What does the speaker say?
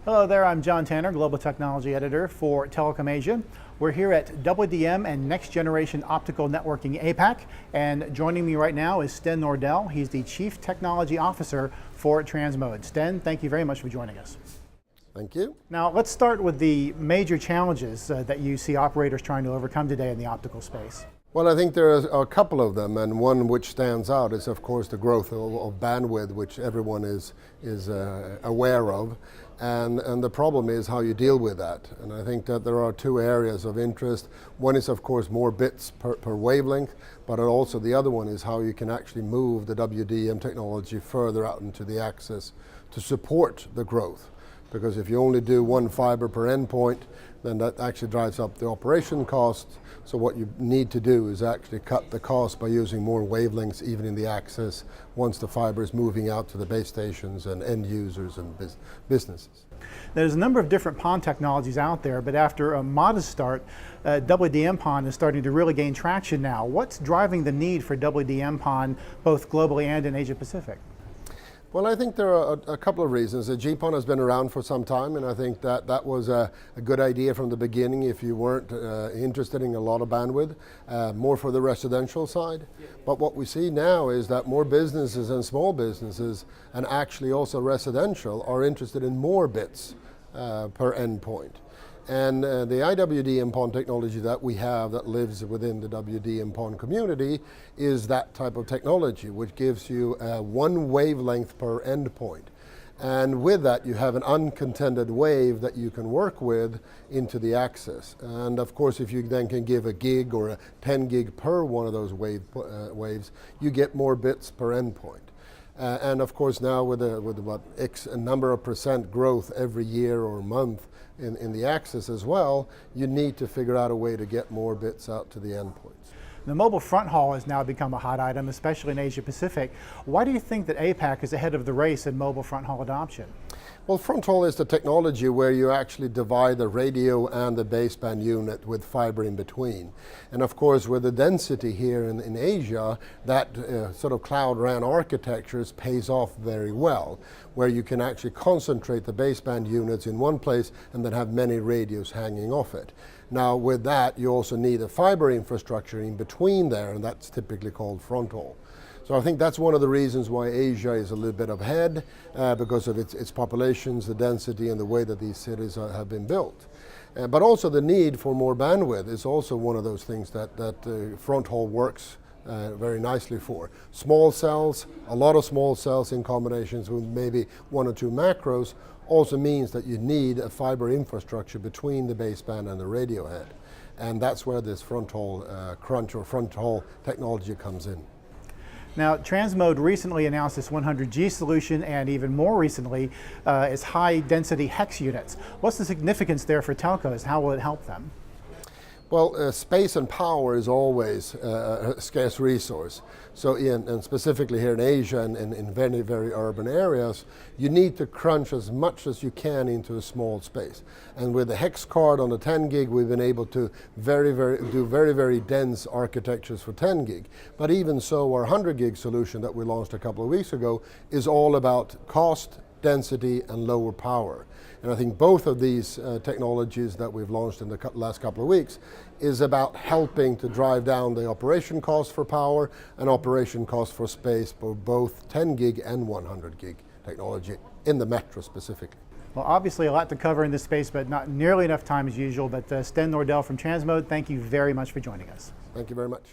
Hello there, I'm John Tanner, Global Technology Editor for Telecom Asia. We're here at WDM and Next Generation Optical Networking APAC, and joining me right now is Sten Nordell. He's the Chief Technology Officer for Transmode. Sten, thank you very much for joining us. Thank you. Now let's start with the major challenges that you see operators trying to overcome today in the optical space. Well, I think there are a couple of them, and one which stands out is, of course, the growth of bandwidth, which everyone is aware of, and the problem is how you deal with that. And I think that there are two areas of interest. One is, of course, more bits per wavelength, but also the other one is how you can actually move the WDM technology further out into the access to support the growth. Because if you only do one fiber per endpoint, then that actually drives up the operation cost. So what you need to do is actually cut the cost by using more wavelengths even in the access once the fiber is moving out to the base stations and end users and businesses. There's a number of different PON technologies out there, but after a modest start, WDM-PON is starting to really gain traction now. What's driving the need for WDM-PON both globally and in Asia Pacific? Well, I think there are a couple of reasons. The GPON has been around for some time, and I think that was a good idea from the beginning if you weren't interested in a lot of bandwidth, more for the residential side. But what we see now is that more businesses and small businesses, and actually also residential, are interested in more bits per endpoint. And the IWDM-PON technology that we have that lives within the WDM-PON community is that type of technology, which gives you one wavelength per endpoint. And with that, you have an uncontended wave that you can work with into the access. And of course, if you then can give a gig or a 10 gig per one of those waves, you get more bits per endpoint. And of course now with what X number of % growth every year or month in the access as well, you need to figure out a way to get more bits out to the endpoints. The mobile front haul has now become a hot item, especially in Asia Pacific. Why do you think that APAC is ahead of the race in mobile front haul adoption? Well, front haul is the technology where you actually divide the radio and the baseband unit with fiber in between. And of course, with the density here in Asia, that sort of cloud RAN architectures pays off very well, where you can actually concentrate the baseband units in one place and then have many radios hanging off it. Now with that, you also need a fiber infrastructure in between there, and that's typically called front haul. So I think that's one of the reasons why Asia is a little bit ahead, because of its populations, the density, and the way that these cities have been built. But also the need for more bandwidth is also one of those things that front haul works very nicely for. Small cells, a lot of small cells in combinations with maybe one or two macros also means that you need a fiber infrastructure between the baseband and the radio head. And that's where this front haul crunch or front haul technology comes in. Now, Transmode recently announced this 100G solution, and even more recently, its high-density hex units. What's the significance there for telcos? How will it help them? Well, space and power is always a scarce resource. So, and specifically here in Asia and in very, very urban areas, you need to crunch as much as you can into a small space. And with the hex card on the 10 gig, we've been able to do very, very dense architectures for 10 gig. But even so, our 100 gig solution that we launched a couple of weeks ago is all about cost, density, and lower power. And I think both of these technologies that we've launched in the last couple of weeks is about helping to drive down the operation cost for power and operation cost for space for both 10 gig and 100 gig technology in the metro specifically. Well, obviously a lot to cover in this space, but not nearly enough time as usual. But Sten Nordell from Transmode, thank you very much for joining us. Thank you very much.